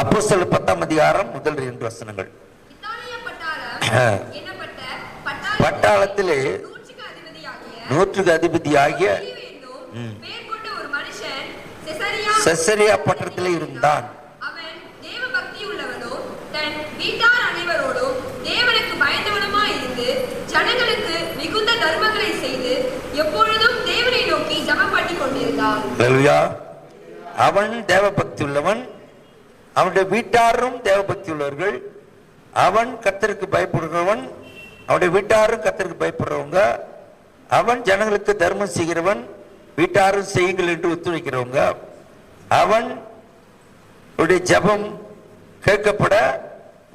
அப்போஸ்தலர் 10ஆம் அதிகாரம் முதல் 2 வசனங்கள். பட்டாளத்திலே 100க்கு அதிபதியாகிய செசரியா பட்டணத்திலே இருந்தான். அவன் தேவ பக்தி உள்ளவனும் தன் வீட்டார் அனைவரோடும் தேவனுக்கு பயந்தவனுமாய் இருந்து ஜனங்களுக்கு மிகுந்த தர்மங்களை செய்து எப்பொழுதும் தேவனை நோக்கி ஜெபம் பண்ணி கொண்டிருந்தான். அல்லேலூயா. அவன் தேவ பக்தி உள்ளவன், அவனுடைய வீட்டாரும் தேவ பக்தி உள்ளவர்கள். அவன் கர்த்தருக்கு பயப்படுகிறவன், அவனுடைய வீட்டாரும் கர்த்தருக்கு பயப்படுறவங்க. அவன் ஜனங்களுக்கு தர்மம் செய்கிறவன், வீட்டாரும் செய்யுங்கள் என்று ஒத்துழைக்கிறவங்க. அவன் ஜெபம் கேட்கப்பட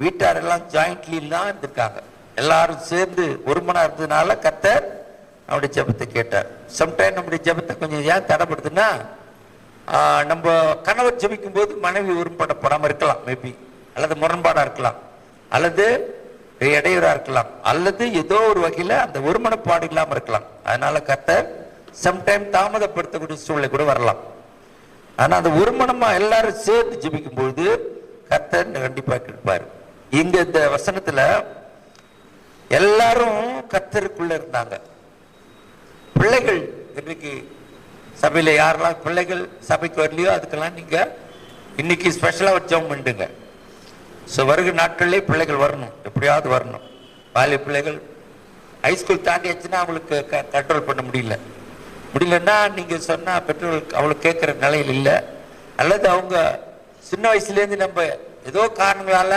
வீட்டார் எல்லாம் ஜாயிண்ட்லி தான் இருந்திருக்காங்க. எல்லாரும் சேர்ந்து ஒருமனா இருந்ததுனால கர்த்தர் அவனுடைய ஜெபத்தை கேட்டார். சம்டைம் நம்முடைய ஜெபத்தை கொஞ்சம் ஏன் தடைப்படுதுன்னா, நம்ம கணவர் ஜெபிக்கும் போது மனைவி ஒருமுறைப்படாம இருக்கலாம், மேபி, அல்லது முரண்பாடா இருக்கலாம், அல்லது இடையூறா இருக்கலாம், அல்லது ஏதோ ஒரு வகையில அந்த ஒருமனப்பாடு இல்லாம இருக்கலாம். அதனால கர்த்தர் சம்டைம் தாமதப்படுத்தக்கூடிய சூழ்நிலை கூட வரலாம். ஆனா அந்த ஒருமனமா எல்லாரும் சேர்ந்து ஜெபிக்கும் பொழுது கர்த்தர் கண்டிப்பா கேட்பாரு. இங்க இந்த வசனத்துல எல்லாரும் கர்த்தருக்குள்ள இருந்தாங்க. பிள்ளைகள் இன்னைக்கு சபையில யாரெல்லாம் பிள்ளைகள் சபைக்கு வரலையோ அதுக்கெல்லாம் நீங்க இன்னைக்கு ஸ்பெஷலா ஒரு ஜெபம் பண்ணுங்க. ஸோ வருகிற நாட்கள்லேயே பிள்ளைகள் வரணும், எப்படியாவது வரணும். பாலிய பிள்ளைகள் ஹைஸ்கூல் தாண்டியாச்சுன்னா அவங்களுக்கு கண்ட்ரோல் பண்ண முடியலன்னா நீங்க சொன்னா பெற்றோர்கள் அவளுக்கு கேட்கிற நிலையில் இல்லை, அல்லது அவங்க சின்ன வயசுலேருந்து நம்ம ஏதோ காரணங்களால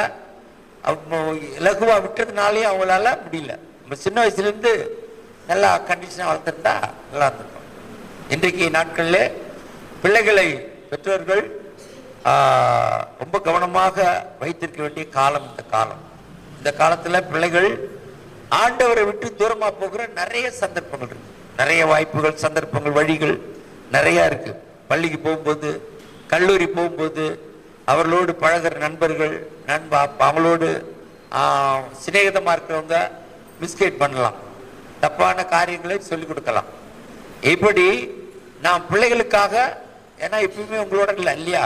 இலகுவா விட்டதுனாலே அவங்களால முடியல. நம்ம சின்ன வயசுலேருந்து நல்லா கண்டிஷனாக வளர்த்துருந்தா நல்லா இருந்திருக்கும். இன்றைக்கு நாட்களில் பிள்ளைகளை பெற்றோர்கள் ரொம்ப கவனமாக வைத்திருக்க வேண்டிய காலம் இந்த காலத்தில் பிள்ளைகள் ஆண்டவரை விட்டு தூரமா போகிற நிறைய சந்தர்ப்பங்கள் இருக்கு, நிறைய வாய்ப்புகள், சந்தர்ப்பங்கள், வழிகள் நிறைய இருக்கு. பள்ளிக்கு போகும்போது, கல்லூரி போகும்போது அவர்களோடு பழகிற நண்பர்கள், அவங்களோடு சிநேகிதமா இருக்கிறவங்க மிஸ்கைட் பண்ணலாம், தப்பான காரியங்களை சொல்லிக் கொடுக்கலாம். இப்படி நாம் பிள்ளைகளுக்காக, ஏன்னா எப்பவுமே உங்களோட இல்லை இல்லையா,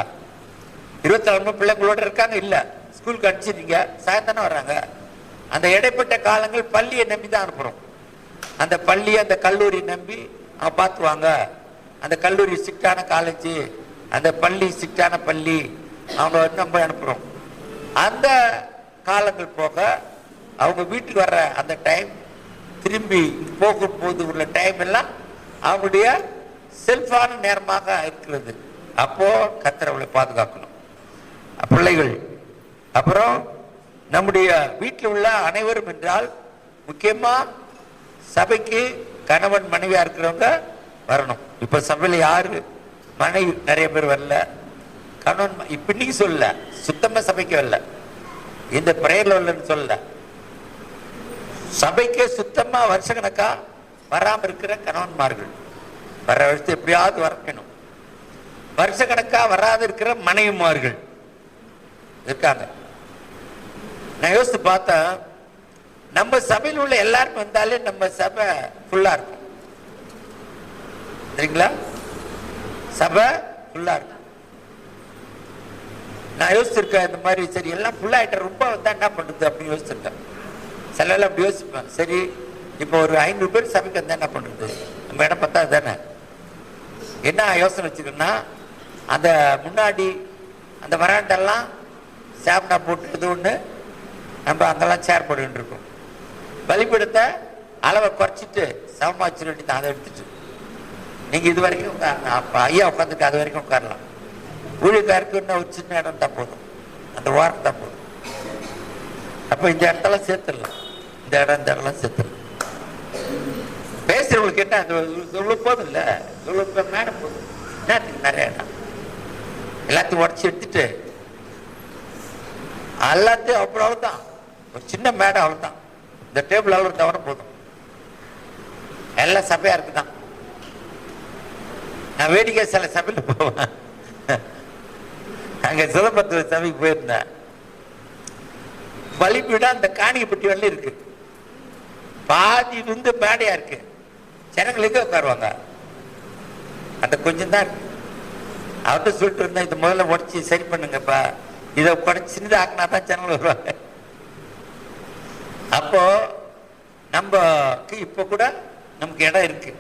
24 பிள்ளைங்களோட இருக்காங்க, இல்ல ஸ்கூலுக்கு அனுப்பிச்சிருக்கீங்க, சாயந்தானே வர்றாங்க. அந்த இடைப்பட்ட காலங்கள் பள்ளியை நம்பி தான் அனுப்புறோம். அந்த பள்ளி, அந்த கல்லூரி நம்பி அவங்க பார்த்துவாங்க. அந்த கல்லூரி ஸ்ட்ரிக்டான காலேஜ், அந்த பள்ளி ஸ்ட்ரிக்டான பள்ளி, அவங்க நம்ம அனுப்புறோம். அந்த காலங்கள் போக அவங்க வீட்டுக்கு வர்ற அந்த டைம், திரும்பி போகும்போது உள்ள டைம் எல்லாம் அவங்களுடைய செல்ஃபான நேரமாக இருக்கிறது. அப்போ கர்த்தர் அவளை பாதுகாக்கணும் பிள்ளைகள். அப்புறம் நம்முடைய வீட்டில் உள்ள அனைவரும் என்றால் முக்கியமா சபைக்கு கணவன் மனைவியா இருக்கிறவங்க வரணும். இப்ப சபையில யாரு மனைவி நிறைய பேர் வரல, கணவன் இப்ப இன்னைக்கு சொல்லல, சுத்தமா சபைக்கு வரல, இந்த பிரேயர்ல வரலன்னு சொல்லல, சபைக்கு சுத்தமா வருஷக்கணக்கா வராம இருக்கிற கணவன்மார்கள் வர வருஷத்து எப்படியாவது வரணும். வருஷக்கணக்கா வராது இருக்கிற மனைவிமார்கள் இருக்காங்க. நான் யோசித்து பார்த்தா நம்ம சபையில் உள்ள எல்லாரும் வந்தாலே நம்ம சபை ஃபுல்லா இருக்கும், சரிங்களா? சபை ஃபுல்லா இருக்கும். நான் யோசிச்சிருக்கேன் இந்த மாதிரி, சரி எல்லாம் ஃபுல்லா ஆயிட்ட ரொம்ப வந்தா என்ன பண்றது அப்படின்னு யோசிச்சிருக்கேன். சில எல்லாம் அப்படி யோசிப்பேன், சரி இப்போ ஒரு 500 பேர் சபைக்கு வந்தா என்ன பண்றது, நம்ம இடம் பத்தாது தானே. என்ன யோசனை வச்சுக்கணும்னா, அந்த முன்னாடி அந்த வராண்டெல்லாம் சாப்னா போட்டுறது ஒன்று, நம்ம அங்கெல்லாம் சேர் போட்டு இருக்கோம். பலிபீடத்தை அளவை குறைச்சிட்டு சமமா வச்சிட வேண்டியது, அதை எடுத்துட்டு நீங்க இது வரைக்கும் உட்காரலாம், அப்ப ஐயா உட்காந்துட்டு அது வரைக்கும் உட்காரலாம். ஊழியக்காருக்கு இன்னும் ஒரு சின்ன இடம் தான் போதும், அந்த வாரம் தான் போதும். அப்ப இந்த இடத்தெல்லாம் சேர்த்துடலாம், இந்த இடம்லாம் சேர்த்துடலாம். பேசுறவங்களுக்கு என்ன இவ்வளவு போதும் இல்ல, இவ்வளவு மேடம் போதும், என்னத்துக்கு நிறைய இடம் எல்லாத்தையும் உடச்சி எடுத்துட்டு எல்லாத்தையும் அவ்வளவுதான், ஒரு சின்ன மேடம் அவ்வளவுதான், இந்த டேபிள் அவ்வளவு தவிர போதும், எல்லாம் சபையா இருக்குதான். நான் வேடிக்கை சில சபையில போவேன், அங்க சிதம்பரத்துல சபைக்கு போயிருந்தேன். பலிபீடம் அந்த காணிக்கப்பட்டி வரல இருக்கு, பாதி வந்து மேடையா இருக்கு, ஜனங்களுக்கு உட்காருவாங்க, அந்த கொஞ்சம் தான் இருக்கு. அவர்கிட்ட சொல்லிட்டு இருந்தேன், இது முதல்ல உடச்சி சரி பண்ணுங்கப்பா, இதை குறைச்சி சின்னதாக்குனா தான் ஜனங்கள் வருவாங்க. அப்போ நமக்கு இப்போ கூட நமக்கு இடம் இருக்கு.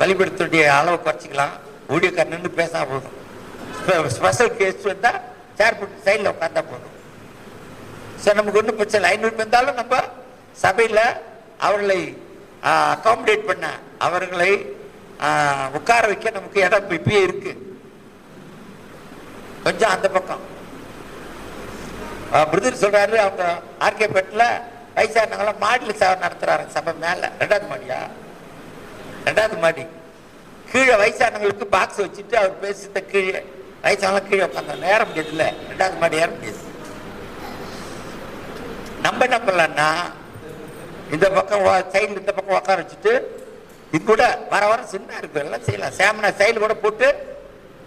வழிபடுத்தக்கூடிய அளவை குறைச்சிக்கலாம். ஊழியக்காரர் நின்று பேசினா போதும். ஸ்பெஷல் கேஸ் வந்தா சேர் போட்டு சைடில் உட்காந்தா போதும். சார் நமக்கு ஒன்றும் பிரச்சனை இல்லை. 500 பேர் இருந்தாலும் நம்ம சபையில் அவர்களை அகாமடேட் பண்ண, அவர்களை உட்கார வைக்க நமக்கு இடம் இப்பயே இருக்கு. கொஞ்சம் அந்த பக்கம் பிரதர் சொல்றாரு, அவங்க ஆர்கேபேட்டில் வயசானவங்களாம் மாடியில் சேவை நடத்துறாரு. சபை மேல 2வது மாடியா, 2வது மாடி கீழே வயசானவங்களுக்கு பாக்ஸ் வச்சுட்டு அவர் பேசிட்ட கீழே வயசானவங்க கீழே உட்காந்து ஏற முடியாது. இல்லை 2வது மாடி ஏற முடியாது. நம்ம என்ன பண்ணலாம்னா இந்த பக்கம் சைடில் இந்த பக்கம் உட்கார வச்சுட்டு இது கூட வர வர சின்ன இருக்கு எல்லாம் செய்யலாம். சேமனா சைடில் கூட போட்டு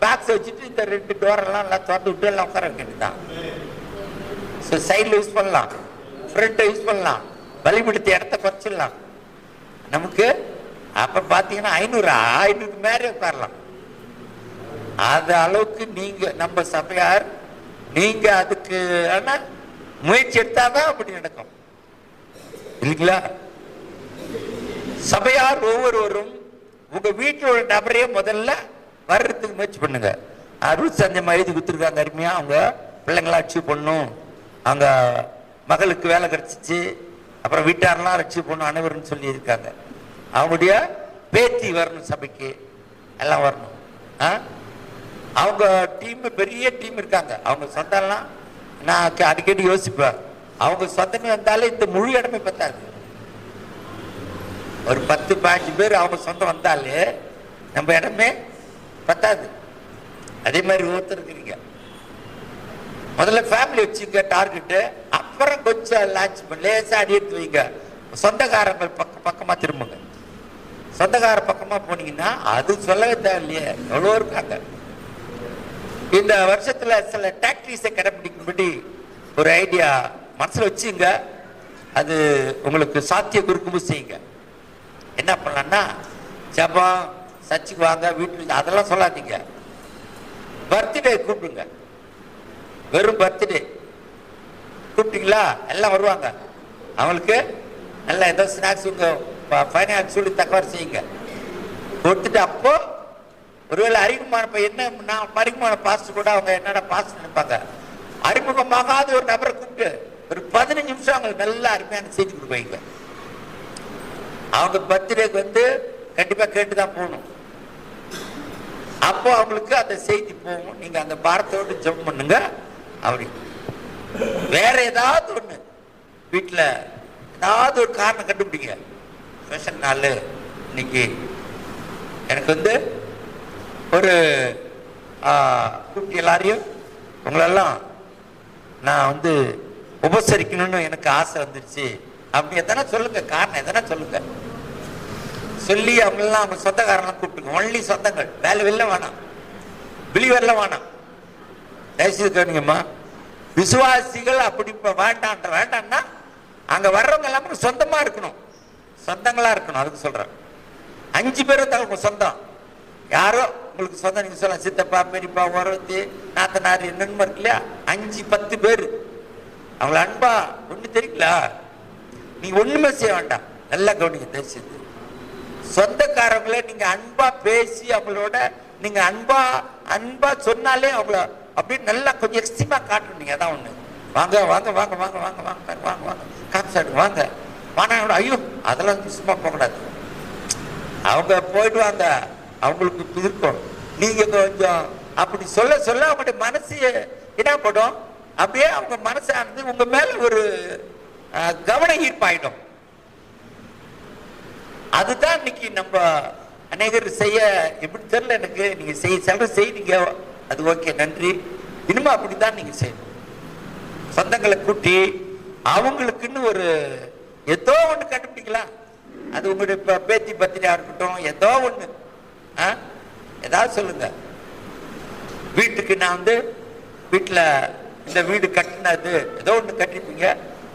பாக்ஸ் வச்சுட்டு இந்த 2 டோரெல்லாம் எல்லாம் திறந்து விட்டு எல்லாம் உட்கார வேண்டியதுதான். ஸோ சைடில் யூஸ் பண்ணலாம், ஃப்ரண்ட்டை யூஸ் பண்ணலாம், வழிபடுத்த இடத்த குறைச்சிடலாம். நமக்கு அப்போ பார்த்தீங்கன்னா 500க்கு மேலே உட்காரலாம். அது அளவுக்கு நீங்க நம்ம சபையார் நீங்க அதுக்கு முயற்சி எடுத்தாதான் அப்படி நடக்கும் இல்லைங்களா? சபையார் ஒவ்வொருவரும் உங்க வீட்டில் உள்ள நபரையே முதல்ல வர்றதுக்கு முயற்சி பண்ணுங்க. அருள் சஞ்சமா எழுதி கொடுத்துருக்காங்க அருமையா. அவங்க பிள்ளைங்களா அச்சீவ் பண்ணும், அவங்க மகளுக்கு வேலை கிடைச்சிச்சு, அப்புறம் வீட்டாரெல்லாம் அச்சீவ் பண்ணும் அனைவரும் சொல்லி இருக்காங்க. அவங்களுடைய பேத்தி வரணும், சபைக்கு எல்லாம் வரணும். அவங்க டீம் பெரிய டீம் இருக்காங்க. அவங்க சொந்தம்லாம் நான் அடிக்கடி யோசிப்பேன், அவங்க சொந்தமே வந்தாலே இந்த முழு இடமே பத்தாது. ஒரு 10-15 பேர் அவங்க சொந்தம் வந்தாலே நம்ம இடமே பத்தாது. அதே மாதிரி ஒருத்தர் இருக்கிறீங்க. முதல்ல ஃபேமிலி வச்சுங்க டார்கெட்டு, அப்புறம் கொஞ்சம் லான்ச் பண்ணி லேசா அடி எடுத்து வைங்க. சொந்தக்காரங்க பக்கமா திரும்புங்க. சொந்தக்கார பக்கமா போனீங்கன்னா அது சொல்லவே தேவையில்லையே, எவ்வளோ இருக்காங்க. இந்த வருஷத்துல சில டாக்டிக்ஸை கடைபிடிக்கும்படி ஒரு ஐடியா மனசுல வச்சுங்க. அது உங்களுக்கு சாத்திய குறுக்கும்போது செய்யுங்க. என்ன பண்ணலாம்னா ஜபம், சர்ச்சுக்கு வாங்க, வீட்டில் அதெல்லாம் சொல்லாதீங்க. பர்த்டே கூப்பிடுங்க. வெறும் பர்த்டே கூப்பிட்டீங்களா எல்லாம் வருவாங்க. அவங்களுக்கு நல்லா ஏதோ ஸ்நாக்ஸ் உங்க ஃபைனான்ஸ் சொல்லி தக்கவாறு செய்யுங்க. கொடுத்துட்டு அப்போ ஒருவேளை அறிமுகமான என்ன அறிமுகமான பாஸ்டர் கூட அவங்க என்னடா பாஸ்டர் நினைப்பாங்க. அறிமுகமாகாத ஒரு நபரை கூப்பிட்டு ஒரு 15 நிமிஷம் அவங்களுக்கு நல்ல அருமையான செய்தி கொடுப்பீங்க. அவங்க பர்த்டேக்கு வந்து கண்டிப்பா கேட்டுதான் போகணும். அப்போ அவங்களுக்கு அந்த செய்தி போகும். நீங்க அந்த பாரத்தோடு ஜெபம் பண்ணுங்க. அப்படி வேற ஏதாவது ஒண்ணு வீட்டுல ஏதாவது ஒரு காரணம் கண்டுபிடிங்க. ஸ்பெஷல் நாள் இன்னைக்கு எனக்கு வந்து ஒரு கூட்டி எல்லாரையும் உங்களெல்லாம் நான் வந்து உபசரிக்கணும்னு எனக்கு ஆசை வந்துருச்சு அப்படி எதனா சொல்லுங்க. காரணம் எதனா சொல்லுங்க. சொல்லி அவங்களெல்லாம் அவங்க சொந்தக்காரெல்லாம் கூப்பிட்டுங்க. ஒன்லி சொந்தங்கள், வேலை வெளில வேணாம், பிலிவர்ல வேணாம். தயவுசெய்து கேளுங்கம்மா. விசுவாசிகள் அப்படி வேண்டாம்னா அங்க வர்றவங்க எல்லாமே சொந்தமா இருக்கணும், சொந்தங்களா இருக்கணும். அதுக்கு சொல்றேன். 5 பேர் இருந்தாலும் உங்க சொந்தம். யாரோ உங்களுக்கு சொந்தம். நீங்க சொல்லலாம் சித்தப்பா, பெரியப்பா, உறவு, நாத்தனார் என்னன்னு இருக்கு இல்லையா? 5-10 பேர் அவங்கள அன்பா ஒண்ணு தெரியுங்களா? நீங்க ஒண்ணுமே செய்ய வேண்டாம். நல்லா கவனிங்க தயவுசெய்து. சொந்தக்காரங்கள நீங்க அன்பா பேசி அவங்களோட நீங்க அன்பா சொன்னாலே அவங்கள அப்படி நல்லா கொஞ்சம் எக்ஸ்ட்ரீமா காட்டணும். நீங்க அதான் ஒண்ணு. வாங்க வாங்க வாங்க வாங்க வாங்க வாங்க வாங்க வாங்க காப்பிசாடு வாங்க வாங்க. ஐயோ அதெல்லாம் சும்மா போகக்கூடாது. அவங்க போயிடுவாங்க, அவங்களுக்கு இருக்கும். நீங்க கொஞ்சம் அப்படி சொல்ல சொல்ல அவங்களுடைய மனசு என்ன படும், அப்படியே அவங்க மனசானது உங்க மேல ஒரு கவன ஈர்ப்பாயிடும். அதுதான் இன்னைக்கு நம்ம அநேகர் செய்ய எப்படி தெரியல எனக்கு. நீங்க செய்வீங்க, அது ஓகே, நன்றி. இனிமே அப்படித்தான் நீங்க செய்யணும். சொந்தங்களை கூட்டி அவங்களுக்குன்னு ஒரு ஏதோ ஒண்ணு கண்டுபிடிக்கலாம். அது உங்களுடைய பேத்தி பத்திரியா இருக்கட்டும், ஏதோ ஒண்ணு ஏதாவது சொல்லுங்க. வீட்டுக்கு நான் வந்து வீட்டுல இந்த வீடு கட்டினது ஏதோ ஒண்ணு கட்டிருப்பீங்க,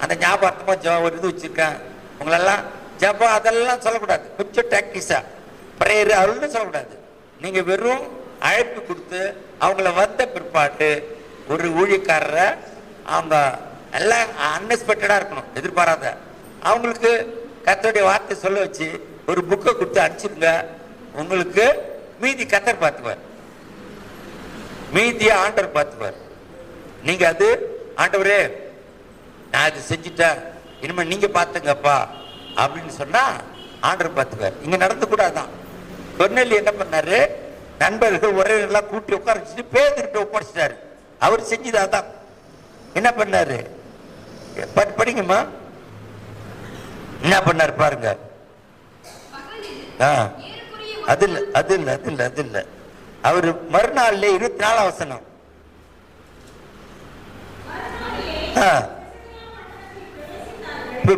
அந்த ஞாபகமா ஒரு இது வச்சிருக்கேன். உங்களெல்லாம் ஜபம் அதெல்லாம் சொல்லக்கூடாது. கொஞ்சம் டாக்டிஸா பிரேயர் அருள்னு சொல்லக்கூடாது. நீங்க வெறும் அழைப்பு கொடுத்து அவங்கள வந்த பிற்பாடு ஒரு ஊழியக்காரரை அவங்க எல்லாம் அன்எக்ஸ்பெக்டடா இருக்கணும், எதிர்பாராத அவங்களுக்கு கர்த்தருடைய வார்த்தை சொல்ல வச்சு ஒரு புக்கை கொடுத்து அனுப்பிச்சிருங்க. உங்களுக்கு மீதி கர்த்தர் பார்த்துக்குவார், மீதியை ஆண்டவர் பார்த்துக்குவார். நீங்க அது ஆண்டவரே நான் இது செஞ்சுட்டேன் இனிமே நீங்க பாத்துங்கப்பா அப்படின்னு சொன்னா ஆண்டவர் பார்த்துக்குவார். இங்க நடந்து கூடாதான். கொர்நேலி என்ன பண்ணாரு, நண்பர்கள் உறவினர்லாம் கூட்டி உட்கார வச்சுட்டு பேதுருட்ட ஒப்படைச்சிட்டாரு. அவர் செஞ்சுதான் என்ன பண்ணாரு, படிங்கம்மா என்ன பண்ணாரு பாருங்க. அது இல்ல அது இல்ல அது இல்ல அது இல்ல அவரு மறுநாள்ல 24 வசனம்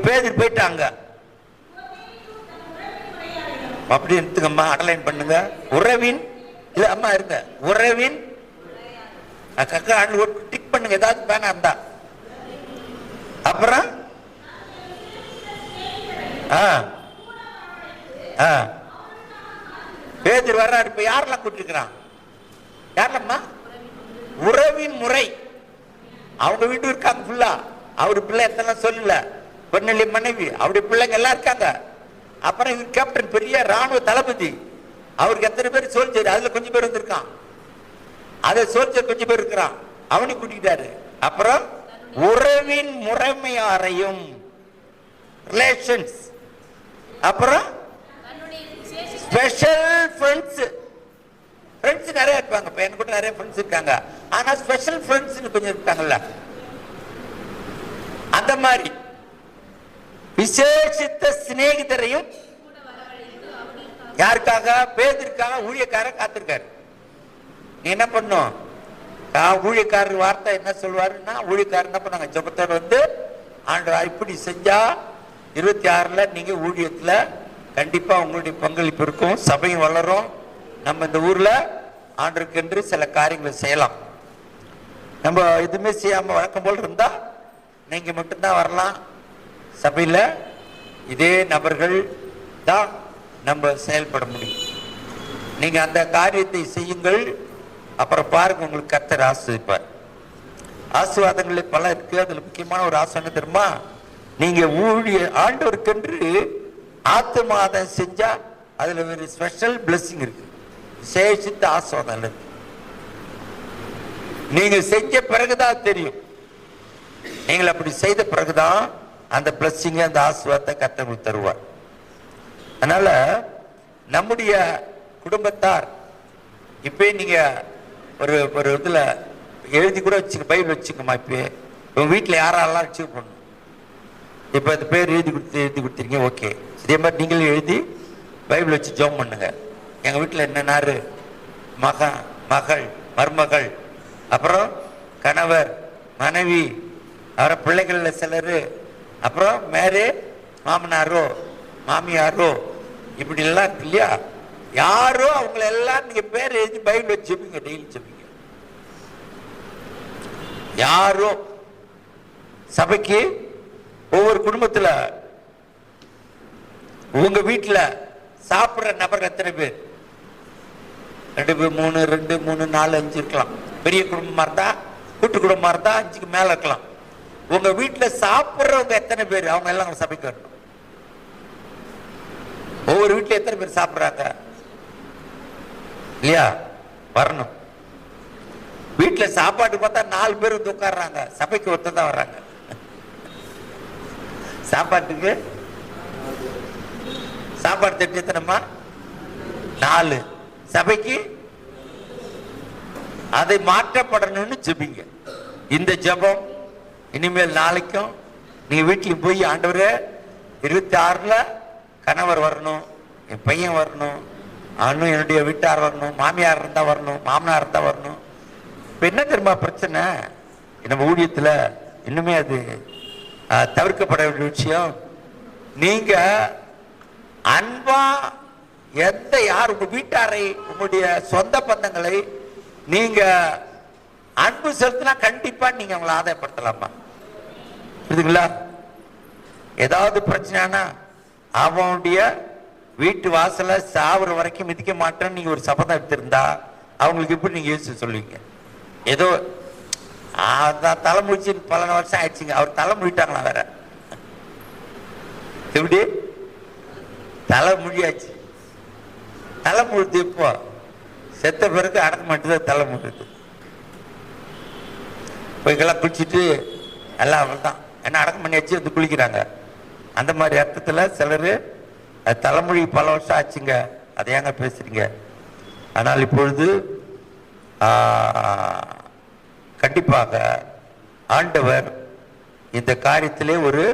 பேதர் போயிட்டாங்க. அப்படி எடுத்துக்கம்மா, அண்டர்லைன் பண்ணுங்க. உறவின் இல்ல அம்மா இருங்க, உறவின் டிக் பண்ணுங்க ஏதாவது பேனா இருந்தா. அப்புறம் பேதர் வர்றாரு. இப்ப யாரெல்லாம் கூட்டிருக்கிறான், யாரெல்லாம்மா? உறவின் முறை. அவங்க வீட்டு இருக்காங்க ஃபுல்லா. அவரு பிள்ளை எத்தனை சொல்லல, கொர்நேலி மனைவி, அவருடைய பிள்ளைங்க எல்லாம் இருக்காங்க. அப்புறம் இவர் கேப்டன், பெரிய ராணுவ தளபதி, அவருக்கு எத்தனை பேர் சோல்ஜர், அதுல கொஞ்சம் பேர் வந்திருக்கான். அத சோல்ஜர் கொஞ்சம் பேர் இருக்கிறான், அவனையும் கூட்டிட்டாரு. அப்புறம் உறவின் முறைமையாரையும் ரிலேஷன்ஸ், அப்புறம் ஸ்பெஷல் ஃப்ரெண்ட்ஸ். ஃப்ரெண்ட்ஸ் நிறைய இருப்பாங்க, இப்ப எனக்கு கூட நிறைய ஃப்ரெண்ட்ஸ் இருக்காங்க. ஆனா ஸ்பெஷல் ஃப்ரெண்ட்ஸ் கொஞ்சம் இருக்காங்கல்ல, அந்த மாதிரி விசேஷித்த சிநேகிதரையும் யாருக்காக? பேதருக்காக ஊழியக்காரர் காத்திருக்காரு. நீ என்ன பண்ணும், ஊழியக்காரர் வார்த்தை என்ன சொல்வாருன்னா, ஊழியக்காரர் என்ன பண்ணாங்க, ஜெபத்தோடு வந்து ஆண்டவரே இப்படி செஞ்சா 26ல நீங்க ஊழியத்துல கண்டிப்பா உங்களுடைய பங்களிப்பு இருக்கும், சபையும் வளரும், நம்ம இந்த ஊர்ல ஆண்டவருக்கு என்று சில காரியங்களை செய்யலாம். நம்ம எதுவுமே செய்யாம வழக்கம் போல் இருந்தா நீங்க மட்டும்தான் வரலாம். சபையில இதே நபர்கள் தான் நம்ம செயல்பட முடியும். நீங்க அந்த காரியத்தை செய்யுங்கள், அப்புறம் பாருங்க உங்களுக்கு கர்த்தர் ஆசீர்வதிப்பார். ஆசீர்வாதங்கள் பல இருக்கு. அதுல முக்கியமான ஒரு ஆசீர்வாதம் தெரியுமா, நீங்க ஊழிய ஆண்டவருக்கென்று ஆத்துமாதம் செஞ்சா அதுல ஒரு ஸ்பெஷல் பிளெஸிங் இருக்கு, விசேஷித்த ஆசீர்வாதம் இருக்கு. நீங்க செஞ்ச பிறகுதான் தெரியும். நீங்கள் அப்படி செய்த பிறகுதான் அந்த பிளஸிங், அந்த ஆசீர்வாதத்தை கர்த்தர் தருவார். அதனால நம்முடைய குடும்பத்தார் இப்ப நீங்க ஒரு ஒரு இதுல எழுதி கூட வச்சுக்க, பைபிள் வச்சுக்கமா. இப்ப உங்க வீட்டுல யாரெல்லாம் வச்சு பண்ணணும். இப்ப அது பேர் எழுதி கொடுத்துருங்க, ஓகே. இதே மாதிரி நீங்களும் எழுதி பைபிள் வச்சு ஜெபம் பண்ணுங்க. எங்க வீட்டுல என்னன்னாரு, மகன், மகள், மருமகள், அப்புறம் கணவர், மனைவி, அப்புறம் பிள்ளைகள்ல சிலரு, அப்புறம் மேரே மாமனாரோ மாமியாரோ, இப்படி எல்லாம் இருக்கு இல்லையா, யாரோ அவங்கள எல்லாம் நீங்க பேர் எழுதி பைபிள் வச்சு ஜெபிங்க, டெய்லி ஜெபிங்க. யாரோ சபைக்கு ஒவ்வொரு குடும்பத்துல உங்க வீட்டுல சாப்பிடுற நபர் எத்தனை பேர்? 2 பேர், 3, 2, 3, 4, 5 இருக்கலாம். பெரிய குடும்பமா இருந்தா, கூட்டு குடும்பமா இருந்தா 5க்கு மேல இருக்கலாம். உங்க வீட்டுல சாப்பிடுறவங்க எத்தனை பேர்? அவங்க எல்லாம் சபைக்கு வரணும். ஒவ்வொரு வீட்டுல எத்தனை பேர் சாப்பிடுறாங்க இல்லையா, வரணும். வீட்டுல சாப்பாடு பார்த்தா 4 பேர் வந்து உட்கார்றாங்க, சபைக்கு ஒருத்தர் தான் வர்றாங்க. சாப்பாட்டுக்கு சாப்பாடு தட்டு எத்தனைமா? 4. சபைக்கு அதை மாற்றப்படணும்னு ஜெபிங்க. இந்த ஜெபம் இனிமேல் நாளைக்கும் நீங்க வீட்டுக்கு போய், ஆண்டவரே 26ல கணவர் வரணும், என் பையன் வரணும், அவனும் என்னுடைய வீட்டார் வரணும், மாமியார் இருந்தா வரணும், மாமனார் இருந்தா வரணும். இப்ப என்ன தெரியுமா பிரச்சனை, நம்ம ஊழியத்துல இன்னுமே அது தவிர்க்கப்பட வேண்டிய விஷயம். நீங்க அன்பா எந்த யார் உங்க வீட்டாரை, உங்களுடைய சொந்த பந்தங்களை நீங்க அன்பு செலுத்தினா கண்டிப்பா நீங்க அவங்களை ஆதாயப்படுத்தலாமா? புரியுதுங்களா? ஏதாவது பிரச்சனைனா அவனுடைய வீட்டு வாசல சாவர வரைக்கும் மிதிக்க மாட்டேன்னு நீங்க ஒரு சபதம் எடுத்திருந்தா அவங்களுக்கு எப்படி நீங்க யோசிச்சு சொல்லுவீங்க? ஏதோ அதான் தலை முடிச்சு பல வருஷம் ஆயிடுச்சுங்க, அவர் தலை முடிட்டாங்களா வேற? எப்படி தலை முடியாச்சு? தலை முழுது இப்போ செத்த பிறகு அடக்க மாட்டேதான் தலை முழுது. போய்க்கெல்லாம் குளிச்சுட்டு எல்லாம் அவள் தான் என்ன அடக்கம் பண்ணியாச்சு வந்து குளிக்கிறாங்க. அந்த மாதிரி அர்த்தத்தில் சிலர் தலைமொழி பல வருஷம் ஆச்சுங்க, அதை ஏங்க பேசுறீங்க? ஆனால் இப்பொழுது கண்டிப்பாக ஆண்டவர் இந்த காரியத்திலே ஒரு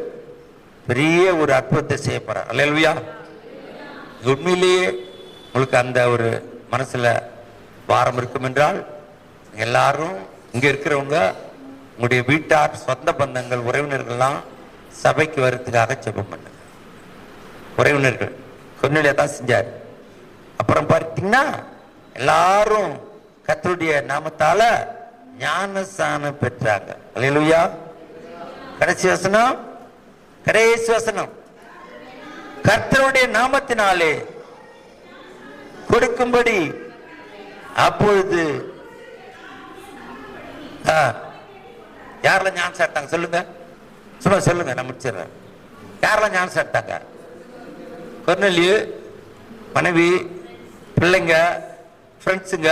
பெரிய ஒரு அற்புதத்தை செய்ய போறார். அல்லேலூயா. உண்மையிலேயே உங்களுக்கு அந்த ஒரு மனசுல வாரம் இருக்கும் என்றால் எல்லாரும் இங்க இருக்கிறவங்க உங்களுடைய வீட்டார், சொந்த பந்தங்கள், உறவினர்கள்லாம் சபைக்கு வர்றதுக்காக ஜெபம் பண்ணுங்க. உறவினர்கள் கொர்நேலியா தான் செஞ்சார். அப்புறம் பார்த்தீங்கன்னா எல்லாரும் கர்த்தருடைய நாமத்தால ஞானஸ்நானம் பெற்றாங்க. அல்லேலூயா. கடைசி வசனம், கடைசி வசனம், கர்த்தருடைய நாமத்தினாலே கொடுக்கும்படி அப்பொழுது யாரெல்லாம் ஞானம் சாப்பிட்டாங்க சொல்லுங்க, சும்மா சொல்லுங்க, நான் முடிச்சிடுறேன். யாரெல்லாம் ஞானம் சாப்பிட்டாங்க? கொர்நேலியு, மனைவி, பிள்ளைங்க, ஃப்ரெண்ட்ஸுங்க,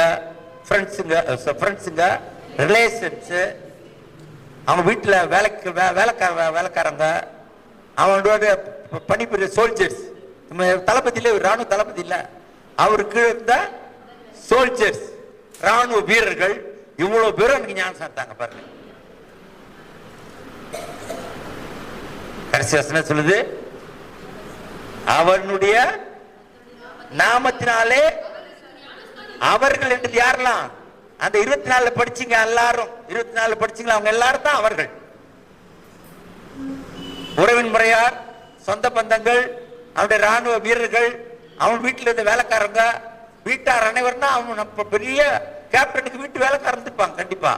ரிலேஷன்ஸு, அவங்க வீட்டில் வேலைக்காரங்க, அவனோட பணிபுரிய சோல்ஜர்ஸ், தளபதியில ராணுவ தளபதி இல்லை, அவருக்கு இருந்த சோல்ஜர்ஸ், ராணுவ வீரர்கள், இவ்வளவு பேரும் எனக்கு ஞானம் சாப்பிட்டாங்க பாருங்க. கடைசி வசனம் சொல்லுது, அவனுடைய நாமத்தினாலே அவர்கள் என்று யாரெல்லாம் அந்த 24 படிச்சீங்க எல்லாரும், 24 படிச்சீங்களா அவங்க எல்லாரும் தான் அவர்கள். உறவின் முறையார், சொந்த பந்தங்கள், அவனுடைய ராணுவ வீரர்கள், அவன் வீட்டில் இருந்த வேலைக்காரங்க, வீட்டார் அனைவர்னா அவன் பெரிய கேப்டனுக்கு வீட்டு வேலைக்காரன் இருப்பாங்க கண்டிப்பா.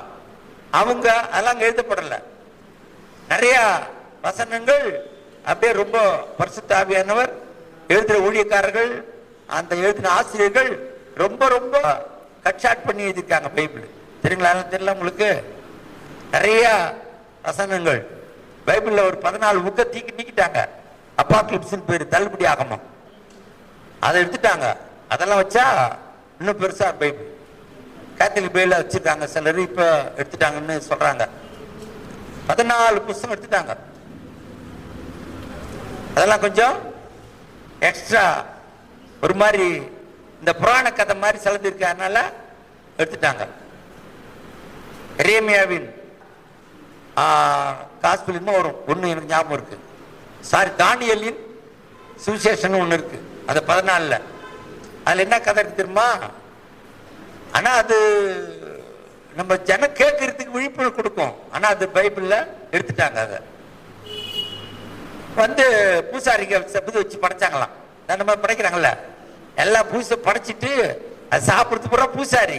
அவங்க அதெல்லாம் எழுதப்படல. நிறைய வசனங்கள் அப்படியே ரொம்ப பரிசுத்த ஆவியானவர் எழுதுற ஊழியக்காரர்கள், அந்த எழுதின ஆசிரியர்கள் ரொம்ப ரொம்ப கட்சாட் பண்ணி எழுதியிருக்காங்க பைபிள். தெரியுங்களா? தெரியல உங்களுக்கு? நிறைய வசனங்கள் பைபிள்ல ஒரு 14 புக்கை நீக்கிட்டாங்க. அப்பாக்கலிப்ஸ்னு பேரு, தள்ளுபடி ஆகமம், அதை எடுத்துட்டாங்க. அதெல்லாம் வச்சா இன்னும் பெருசா பைபிள். கேத்தலிக் பைபிள்ல வச்சிருக்காங்க சிலர், இப்ப எடுத்துட்டாங்கன்னு சொல்றாங்க. 14 புத்தகம் எடுத்துட்டாங்க. அதெல்லாம் கொஞ்சம் எக்ஸ்ட்ரா ஒரு மாதிரி இந்த புராண கதை மாதிரி சிலது இருக்கு, அதனால எடுத்துட்டாங்க. எரேமியாவின் காஸ்பிள் இன்னும் வரும் ஒண்ணு எனக்கு ஞாபகம் இருக்கு. தானியேலின் சுவிசேஷன் ஒண்ணு இருக்கு, அது 14. அதுல என்ன கதை இருக்கு தெரியுமா? ஆனா அது நம்ம ஜனம் கேட்கறதுக்கு விழிப்புணர்வு கொடுக்கும். ஆனா அது பைபிள்ல எடுத்துட்டாங்க. அதை பூசாரிங்க இது வச்சு படைச்சாங்களாம். நம்ம படைக்கிறாங்கல்ல, எல்லாம் பூசை படைச்சிட்டு அது சாப்பிடுறது பூரா பூசாரி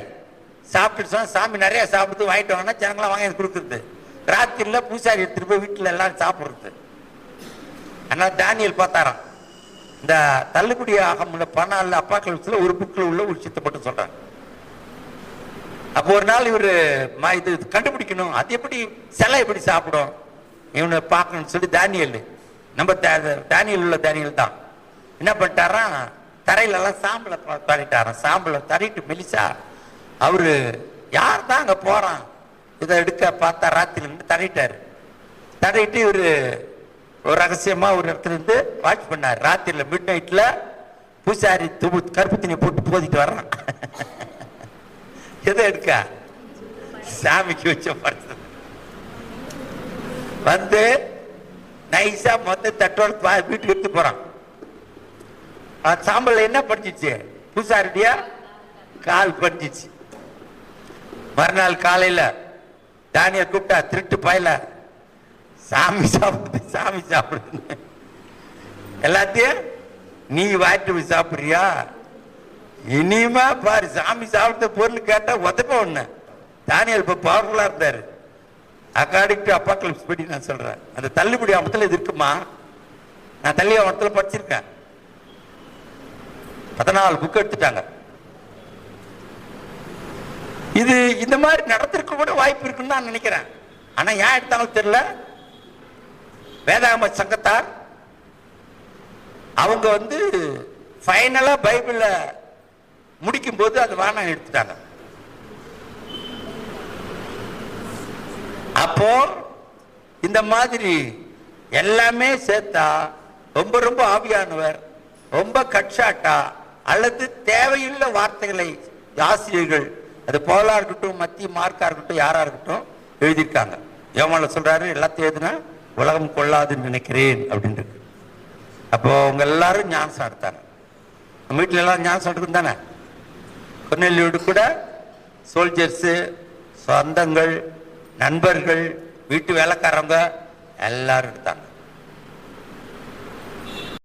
சாப்பிட்டு சாமி நிறைய சாப்பிட்டு வாங்கிட்டு வாங்கினா ஜனங்களாம் வாங்கி கொடுக்குறது. ராத்திரில பூசாரி எடுத்துட்டு போய் வீட்டுல எல்லாரும் சாப்பிடுறது. ஆனா தானியேல் பார்த்தாராம், இந்த தள்ளுபடி ஆகமுள்ள 14 அப்பாக்கலிப்ஸ்ல ஒரு புக்கில் உள்ள ஒரு விஷயத்தை மட்டும் சொல்றாங்க. அப்போ ஒரு நாள் இவரு இது கண்டுபிடிக்கணும், அது எப்படி சிலை எப்படி சாப்பிடும் இவனை பார்க்கணும்னு சொல்லி தானியேல், நம்ம தானியேல் உள்ள தானியேல் தான் என்ன பண்ணிட்டாராம், தரையில எல்லாம் சாம்பலை தரிட்டாராம். சாம்பலை தரிட்டு மெலிசா அவரு யார் தான் அங்க போறான் இதை எடுக்க பார்த்தா ராத்திரி தரிட்டாரு. தரிட்டு இவரு ஒரு ரகசியமா ஒரு இடத்துல இருந்து வாட்ச் பண்ணார். ராத்திரில மிட் நைட்ல பூசாரி கருப்பு தண்ணி போட்டு போதிட்டு வர்றான். எதை எடுக்க? சாமிக்கு வச்ச பரிசு வந்து நைசா மொத்த தட்டோட வீட்டுக்கு எடுத்து போறான். சாம்பல் என்ன படிச்சிச்சு? பூசாரியா கால் படிச்சிச்சு. மறுநாள் காலையில தானியேல் கூப்பிட்டா, திருட்டு பாயல, சாமி சாப்பிடுது எல்லாத்தையும் நீ வாய்ட்டு போய் சாப்பிடுறியா? இனிமே பாரு, சாமி சாப்பிட்ட பொருள் கேட்டா உதப்ப ஒண்ணு. தானியேல் இப்ப பவர்ஃபுல்லா இருந்தாரு. அக்காடிக்கு அப்பாக்கலிப்ஸ் படி நான் சொல்றேன். அந்த தள்ளுபடி அமத்துல இது இருக்குமா? நான் தள்ளி அவத்துல படிச்சிருக்கேன். 14 புக் எடுத்துட்டாங்க. இது இந்த மாதிரி நடத்திருக்க கூட வாய்ப்பு இருக்குன்னு நான் நினைக்கிறேன். ஆனா ஏன் எடுத்தாலும் தெரியல. வேதாகம சங்கத்தார் அவங்க ஃபைனலா பைபிள முடிக்கும் போது அது வேணாம் எடுத்துட்டாங்க. அப்போ இந்த மாதிரி எல்லாமே சேர்த்தா ரொம்ப ரொம்ப ஆவியானவர் ரொம்ப கட்சாட்டா அல்லது தேவையுள்ள வார்த்தைகளை ஆசிரியர்கள் அது பவுலா இருக்கட்டும் மத்திய மார்க்கா இருக்கட்டும் யாரா இருக்கட்டும் எழுதியிருக்காங்க. யோவான்ல சொல்றாரு எல்லாத்தையும் எழுதுனா உலகம் கொள்ளாதுன்னு நினைக்கிறேன் அப்படின்னு இருக்கு. அப்போ அவங்க எல்லாரும் ஞானசம் எடுத்தாங்க. நம்ம வீட்டில் எல்லாரும் ஞானசம் எடுக்கும் தானே. கொர்நேலியோடு கூட சோல்ஜர்ஸு சொந்தங்கள் நண்பர்கள் வீட்டு வேலைக்காரங்க எல்லாரும் எடுத்தாங்க.